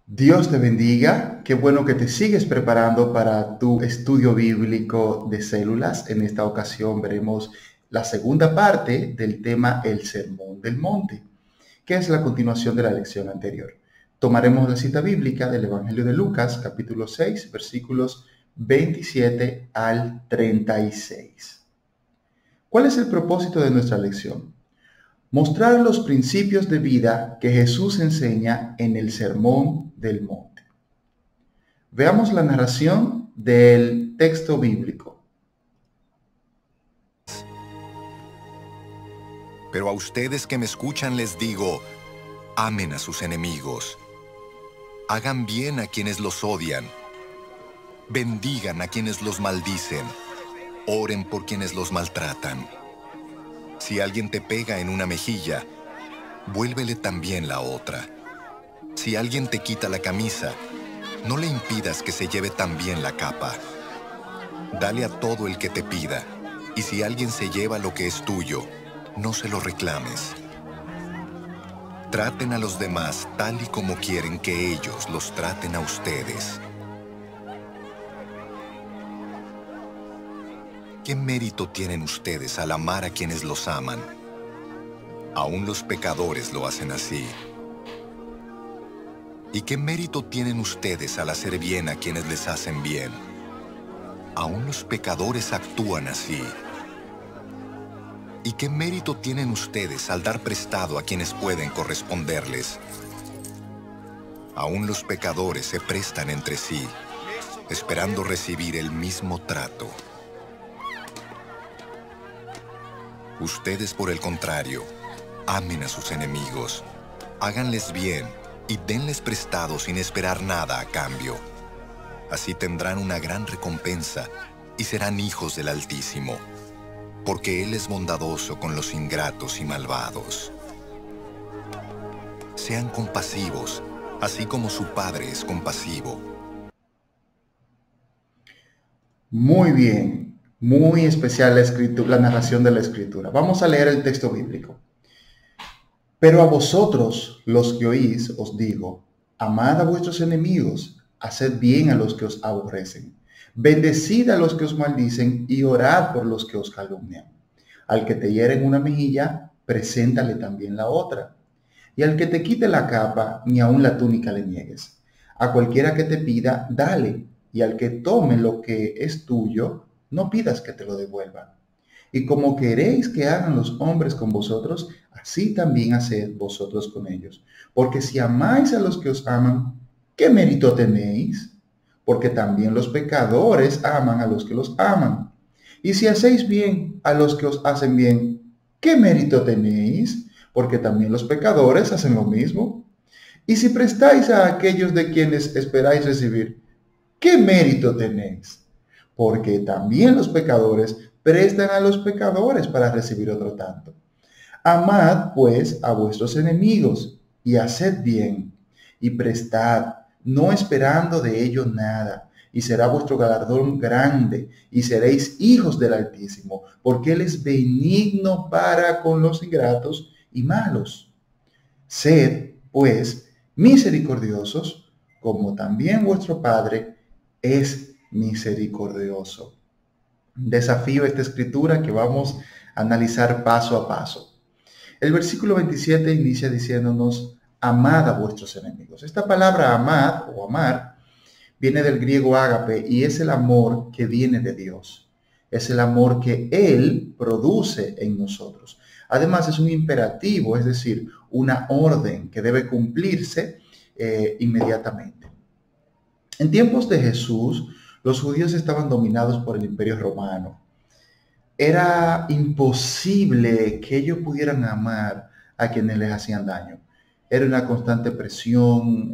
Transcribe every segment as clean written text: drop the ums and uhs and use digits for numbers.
Dios te bendiga. Qué bueno que te sigues preparando para tu estudio bíblico de células. En esta ocasión veremos la segunda parte del tema El Sermón del Monte, que es la continuación de la lección anterior. Tomaremos la cita bíblica del Evangelio de Lucas, capítulo 6, versículos 27 al 36. ¿Cuál es el propósito de nuestra lección? Mostrar los principios de vida que Jesús enseña en el Sermón del Monte. Veamos la narración del texto bíblico. Pero a ustedes que me escuchan les digo, amen a sus enemigos, hagan bien a quienes los odian, bendigan a quienes los maldicen, oren por quienes los maltratan. Si alguien te pega en una mejilla, vuélvele también la otra. Si alguien te quita la camisa, no le impidas que se lleve también la capa. Dale a todo el que te pida, y si alguien se lleva lo que es tuyo, no se lo reclames. Traten a los demás tal y como quieren que ellos los traten a ustedes. ¿Qué mérito tienen ustedes al amar a quienes los aman? Aún los pecadores lo hacen así. ¿Y qué mérito tienen ustedes al hacer bien a quienes les hacen bien? Aún los pecadores actúan así. ¿Y qué mérito tienen ustedes al dar prestado a quienes pueden corresponderles? Aún los pecadores se prestan entre sí, esperando recibir el mismo trato. Ustedes, por el contrario, amen a sus enemigos, háganles bien y denles prestado sin esperar nada a cambio. Así tendrán una gran recompensa y serán hijos del Altísimo, porque Él es bondadoso con los ingratos y malvados. Sean compasivos, así como su Padre es compasivo. Muy bien, muy especial la narración de la Escritura. Vamos a leer el texto bíblico. Pero a vosotros, los que oís, os digo, amad a vuestros enemigos, haced bien a los que os aborrecen, bendecid a los que os maldicen y orad por los que os calumnian. Al que te hiere en una mejilla, preséntale también la otra. Y al que te quite la capa, ni aun la túnica le niegues. A cualquiera que te pida, dale, y al que tome lo que es tuyo, no pidas que te lo devuelva. Y como queréis que hagan los hombres con vosotros, así también haced vosotros con ellos. Porque si amáis a los que os aman, ¿qué mérito tenéis? Porque también los pecadores aman a los que los aman. Y si hacéis bien a los que os hacen bien, ¿qué mérito tenéis? Porque también los pecadores hacen lo mismo. Y si prestáis a aquellos de quienes esperáis recibir, ¿qué mérito tenéis? Porque también los pecadores prestan a los pecadores para recibir otro tanto. Amad, pues, a vuestros enemigos y haced bien y prestad, no esperando de ello nada, y será vuestro galardón grande, y seréis hijos del Altísimo, porque Él es benigno para con los ingratos y malos. Sed, pues, misericordiosos, como también vuestro Padre es misericordioso. Desafío esta escritura que vamos a analizar paso a paso. El versículo 27 inicia diciéndonos, amad a vuestros enemigos. Esta palabra amad o amar viene del griego ágape y es el amor que viene de Dios. Es el amor que Él produce en nosotros. Además es un imperativo, es decir, una orden que debe cumplirse inmediatamente. En tiempos de Jesús, los judíos estaban dominados por el Imperio Romano. Era imposible que ellos pudieran amar a quienes les hacían daño. Era una constante presión,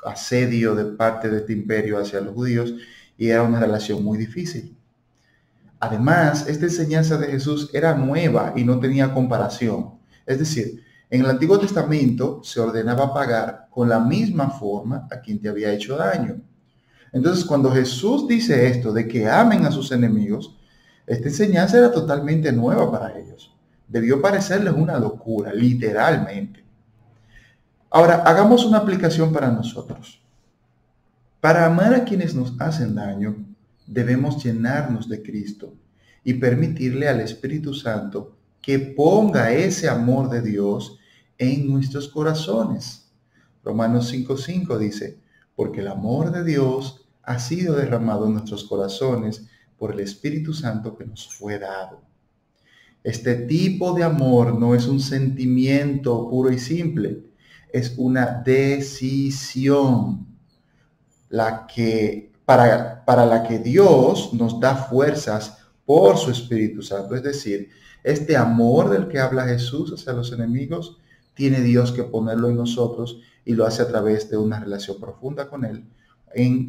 asedio de parte de este imperio hacia los judíos y era una relación muy difícil. Además, esta enseñanza de Jesús era nueva y no tenía comparación. Es decir, en el Antiguo Testamento se ordenaba pagar con la misma forma a quien te había hecho daño. Entonces, cuando Jesús dice esto de que amen a sus enemigos, esta enseñanza era totalmente nueva para ellos. Debió parecerles una locura, literalmente. Ahora, hagamos una aplicación para nosotros. Para amar a quienes nos hacen daño, debemos llenarnos de Cristo y permitirle al Espíritu Santo que ponga ese amor de Dios en nuestros corazones. Romanos 5:5 dice, porque el amor de Dios ha sido derramado en nuestros corazones por el Espíritu Santo que nos fue dado. Este tipo de amor no es un sentimiento puro y simple, es una decisión para la que Dios nos da fuerzas por su Espíritu Santo. Es decir, este amor del que habla Jesús hacia los enemigos, tiene Dios que ponerlo en nosotros y lo hace a través de una relación profunda con Él,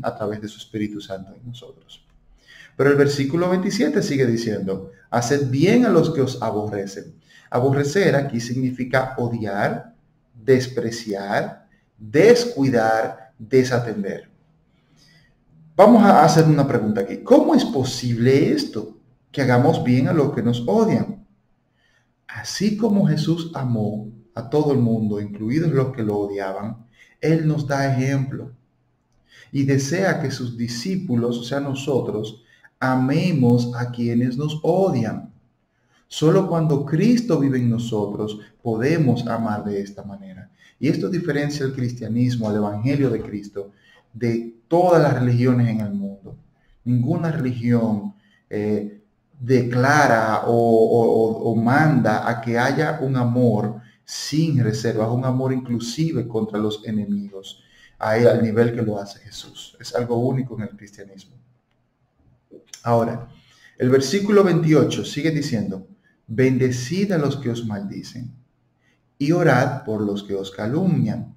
a través de su Espíritu Santo en nosotros. Pero el versículo 27 sigue diciendo, haced bien a los que os aborrecen. Aborrecer aquí significa odiar, despreciar, descuidar, desatender. Vamos a hacer una pregunta aquí. ¿Cómo es posible esto? Que hagamos bien a los que nos odian. Así como Jesús amó a todo el mundo, incluidos los que lo odiaban, Él nos da ejemplo y desea que sus discípulos, o sea nosotros, amemos a quienes nos odian. Solo cuando Cristo vive en nosotros podemos amar de esta manera. Y esto diferencia el cristianismo, al evangelio de Cristo, de todas las religiones en el mundo. Ninguna religión declara o manda a que haya un amor sin reservas, un amor inclusive contra los enemigos, al nivel que lo hace Jesús. Es algo único en el cristianismo. Ahora, el versículo 28 sigue diciendo, bendecid a los que os maldicen y orad por los que os calumnian.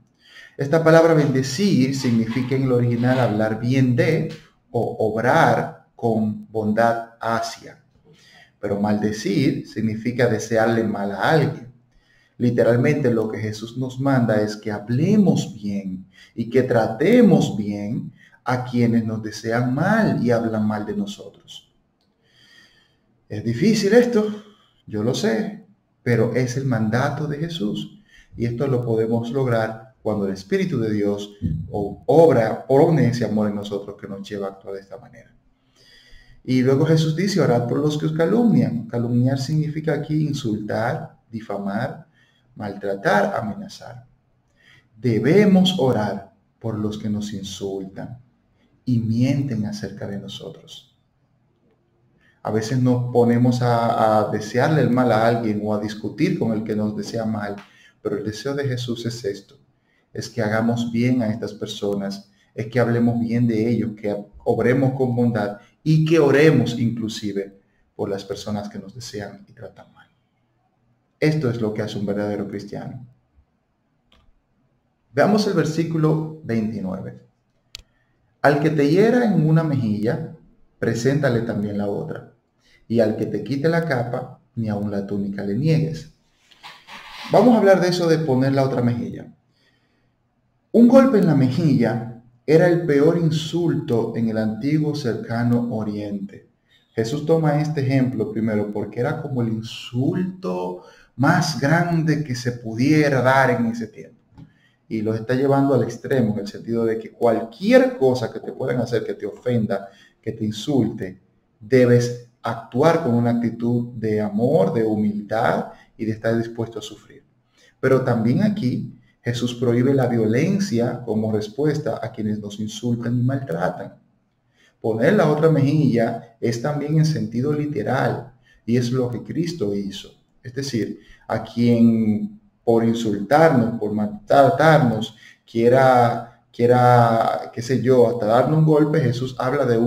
Esta palabra bendecir significa en el original hablar bien de o obrar con bondad hacia. Pero maldecir significa desearle mal a alguien. Literalmente lo que Jesús nos manda es que hablemos bien y que tratemos bien a quienes nos desean mal y hablan mal de nosotros. Es difícil esto, yo lo sé, pero es el mandato de Jesús. Y esto lo podemos lograr cuando el Espíritu de Dios pone ese amor en nosotros que nos lleva a actuar de esta manera. Y luego Jesús dice, orad por los que os calumnian. Calumniar significa aquí insultar, difamar, maltratar, amenazar. Debemos orar por los que nos insultan y mienten acerca de nosotros. A veces nos ponemos a desearle el mal a alguien o a discutir con el que nos desea mal, pero el deseo de Jesús es esto, es que hagamos bien a estas personas, es que hablemos bien de ellos, que obremos con bondad y que oremos inclusive por las personas que nos desean y tratan mal. Esto es lo que hace un verdadero cristiano. Veamos el versículo 29. Al que te hiera en una mejilla, preséntale también la otra. Y al que te quite la capa, ni aun la túnica le niegues. Vamos a hablar de eso de poner la otra mejilla. Un golpe en la mejilla era el peor insulto en el antiguo cercano oriente. Jesús toma este ejemplo primero porque era como el insulto más grande que se pudiera dar en ese tiempo. Y lo está llevando al extremo en el sentido de que cualquier cosa que te puedan hacer que te ofenda, que te insulte, debes actuar con una actitud de amor, de humildad y de estar dispuesto a sufrir. Pero también aquí Jesús prohíbe la violencia como respuesta a quienes nos insultan y maltratan. Poner la otra mejilla es también en sentido literal y es lo que Cristo hizo. Es decir, a quien por insultarnos, por maltratarnos, quiera, qué sé yo, hasta darnos un golpe, Jesús habla de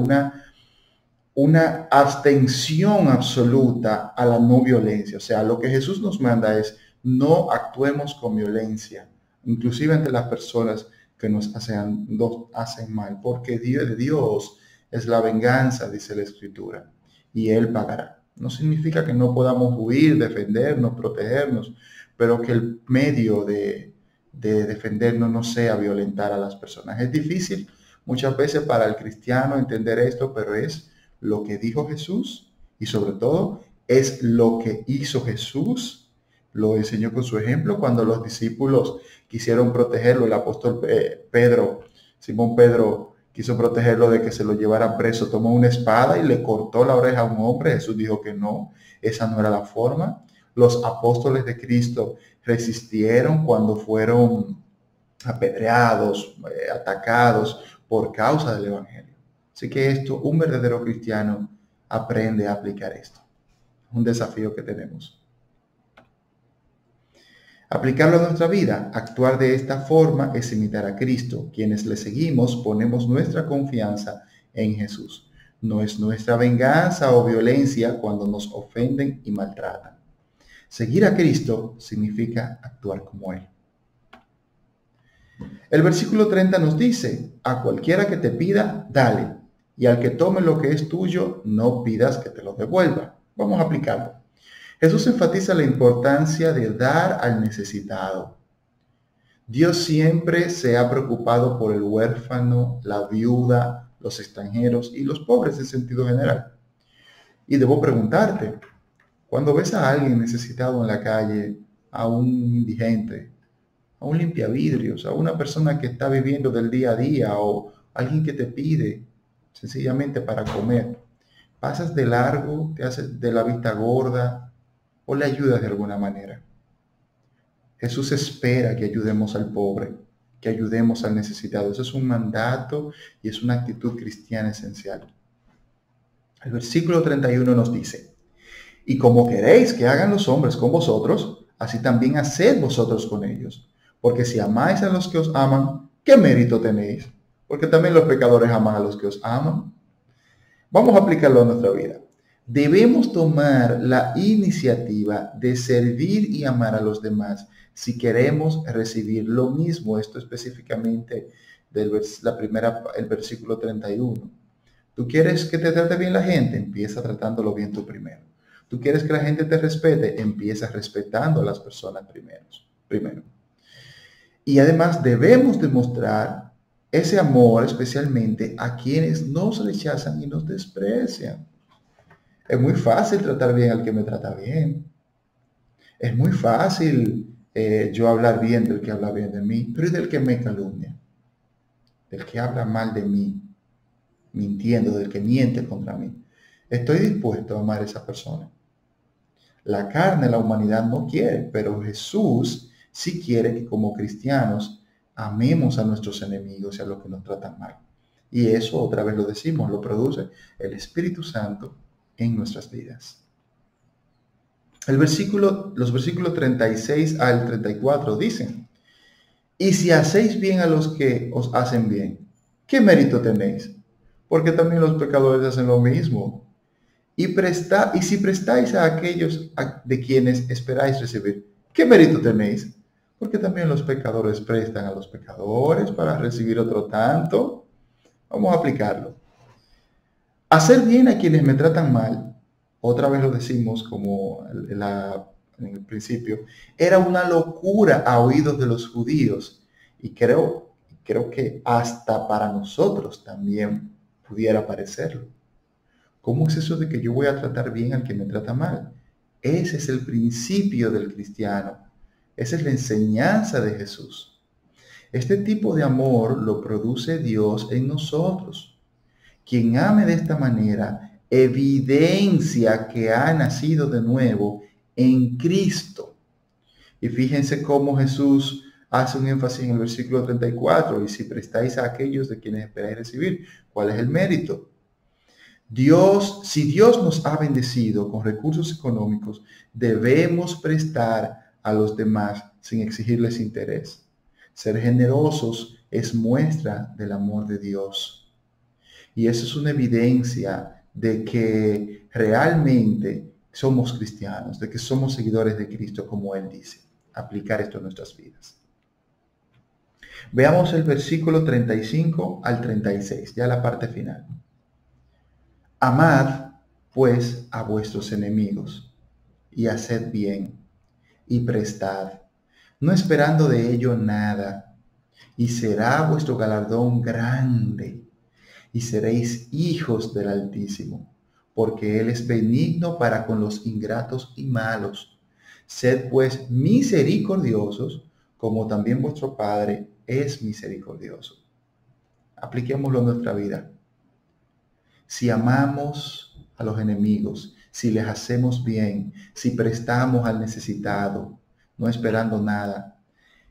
una abstención absoluta a la no violencia. O sea, lo que Jesús nos manda es no actuemos con violencia, inclusive entre las personas que nos hacen mal, porque de Dios es la venganza, dice la Escritura, y Él pagará. No significa que no podamos huir, defendernos, protegernos, pero que el medio de defendernos no sea violentar a las personas. Es difícil muchas veces para el cristiano entender esto, pero es lo que dijo Jesús y sobre todo es lo que hizo Jesús Lo enseñó con su ejemplo cuando los discípulos quisieron protegerlo. El apóstol Simón Pedro, quiso protegerlo de que se lo llevaran preso. Tomó una espada y le cortó la oreja a un hombre. Jesús dijo que no, esa no era la forma. Los apóstoles de Cristo resistieron cuando fueron apedreados, atacados por causa del Evangelio. Así que un verdadero cristiano aprende a aplicar esto. Es un desafío que tenemos. Aplicarlo a nuestra vida, actuar de esta forma es imitar a Cristo. Quienes le seguimos ponemos nuestra confianza en Jesús. No es nuestra venganza o violencia cuando nos ofenden y maltratan. Seguir a Cristo significa actuar como Él. El versículo 30 nos dice, a cualquiera que te pida, dale, y al que tome lo que es tuyo, no pidas que te lo devuelva. Vamos a aplicarlo. Jesús enfatiza la importancia de dar al necesitado. Dios siempre se ha preocupado por el huérfano, la viuda, los extranjeros y los pobres en sentido general. Y debo preguntarte, cuando ves a alguien necesitado en la calle, a un indigente, a un limpiavidrios, a una persona que está viviendo del día a día o alguien que te pide sencillamente para comer, pasas de largo, te haces de la vista gorda o le ayudas de alguna manera. Jesús espera que ayudemos al pobre, que ayudemos al necesitado. Eso es un mandato y es una actitud cristiana esencial. El versículo 31 nos dice, y como queréis que hagan los hombres con vosotros, así también haced vosotros con ellos. Porque si amáis a los que os aman, ¿qué mérito tenéis? Porque también los pecadores aman a los que os aman. Vamos a aplicarlo a nuestra vida. Debemos tomar la iniciativa de servir y amar a los demás si queremos recibir lo mismo. Esto específicamente el versículo 31. ¿Tú quieres que te trate bien la gente? Empieza tratándolo bien tú primero. ¿Tú quieres que la gente te respete? Empieza respetando a las personas primero. Y además debemos demostrar ese amor especialmente a quienes nos rechazan y nos desprecian. Es muy fácil tratar bien al que me trata bien. Es muy fácil yo hablar bien del que habla bien de mí, pero ¿y del que me calumnia? Del que habla mal de mí, mintiendo, del que miente contra mí. Estoy dispuesto a amar a esa persona. La carne, la humanidad no quiere, pero Jesús sí quiere que como cristianos amemos a nuestros enemigos y a los que nos tratan mal. Y eso, otra vez lo decimos, lo produce el Espíritu Santo en nuestras vidas. Los versículos 36 al 34 dicen, y si hacéis bien a los que os hacen bien, ¿qué mérito tenéis? Porque también los pecadores hacen lo mismo. Y si prestáis a aquellos de quienes esperáis recibir, ¿qué mérito tenéis? Porque también los pecadores prestan a los pecadores para recibir otro tanto. Vamos a aplicarlo. Hacer bien a quienes me tratan mal, otra vez lo decimos como en el principio, era una locura a oídos de los judíos. Y creo que hasta para nosotros también pudiera parecerlo. ¿Cómo es eso de que yo voy a tratar bien al que me trata mal? Ese es el principio del cristiano. Esa es la enseñanza de Jesús. Este tipo de amor lo produce Dios en nosotros. Quien ame de esta manera evidencia que ha nacido de nuevo en Cristo. Y fíjense cómo Jesús hace un énfasis en el versículo 34. Y si prestáis a aquellos de quienes esperáis recibir, ¿cuál es el mérito? Si Dios nos ha bendecido con recursos económicos, debemos prestar a los demás sin exigirles interés. Ser generosos es muestra del amor de Dios. Y eso es una evidencia de que realmente somos cristianos, de que somos seguidores de Cristo, como Él dice. Aplicar esto en nuestras vidas. Veamos el versículo 35 al 36, ya la parte final. Amad, pues, a vuestros enemigos, y haced bien, y prestad, no esperando de ello nada, y será vuestro galardón grande, y seréis hijos del Altísimo, porque Él es benigno para con los ingratos y malos. Sed pues misericordiosos, como también vuestro Padre es misericordioso. Apliquémoslo en nuestra vida. Si amamos a los enemigos, si les hacemos bien, si prestamos al necesitado, no esperando nada,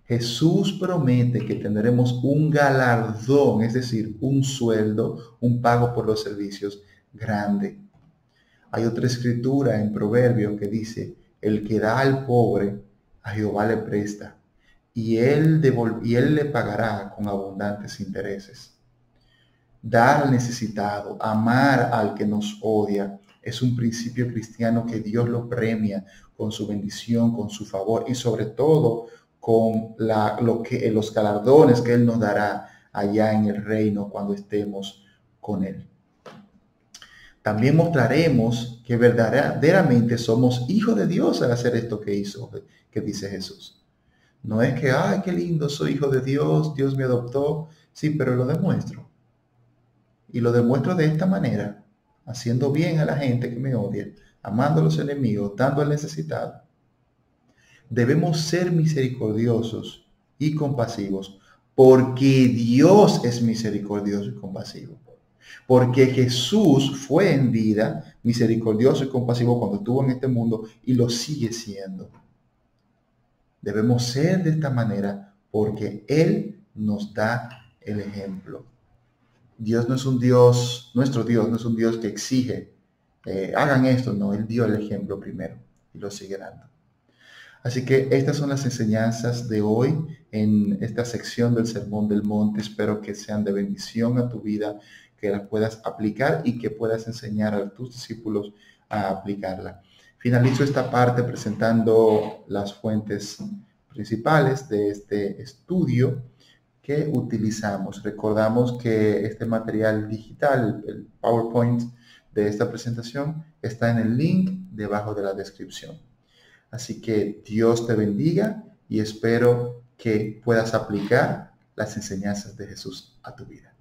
Jesús promete que tendremos un galardón, es decir, un sueldo, un pago por los servicios grande. Hay otra escritura en Proverbios que dice, el que da al pobre, a Jehová le presta, y él le pagará con abundantes intereses. Dar al necesitado, amar al que nos odia, es un principio cristiano que Dios lo premia con su bendición, con su favor y sobre todo con los galardones que Él nos dará allá en el reino cuando estemos con Él. También mostraremos que verdaderamente somos hijos de Dios al hacer esto que dice Jesús. No es que, ay, qué lindo, soy hijo de Dios, Dios me adoptó. Sí, pero lo demuestro. Y lo demuestro de esta manera, haciendo bien a la gente que me odia, amando a los enemigos, dando al necesitado. Debemos ser misericordiosos y compasivos porque Dios es misericordioso y compasivo. Porque Jesús fue en vida misericordioso y compasivo cuando estuvo en este mundo y lo sigue siendo. Debemos ser de esta manera porque Él nos da el ejemplo. Dios no es un Dios, nuestro Dios no es un Dios que exige, hagan esto, no, Él dio el ejemplo primero y lo sigue dando. Así que estas son las enseñanzas de hoy en esta sección del Sermón del Monte. Espero que sean de bendición a tu vida, que las puedas aplicar y que puedas enseñar a tus discípulos a aplicarla. Finalizo esta parte presentando las fuentes principales de este estudio que utilizamos. Recordamos que este material digital, el PowerPoint de esta presentación, está en el link debajo de la descripción. Así que Dios te bendiga y espero que puedas aplicar las enseñanzas de Jesús a tu vida.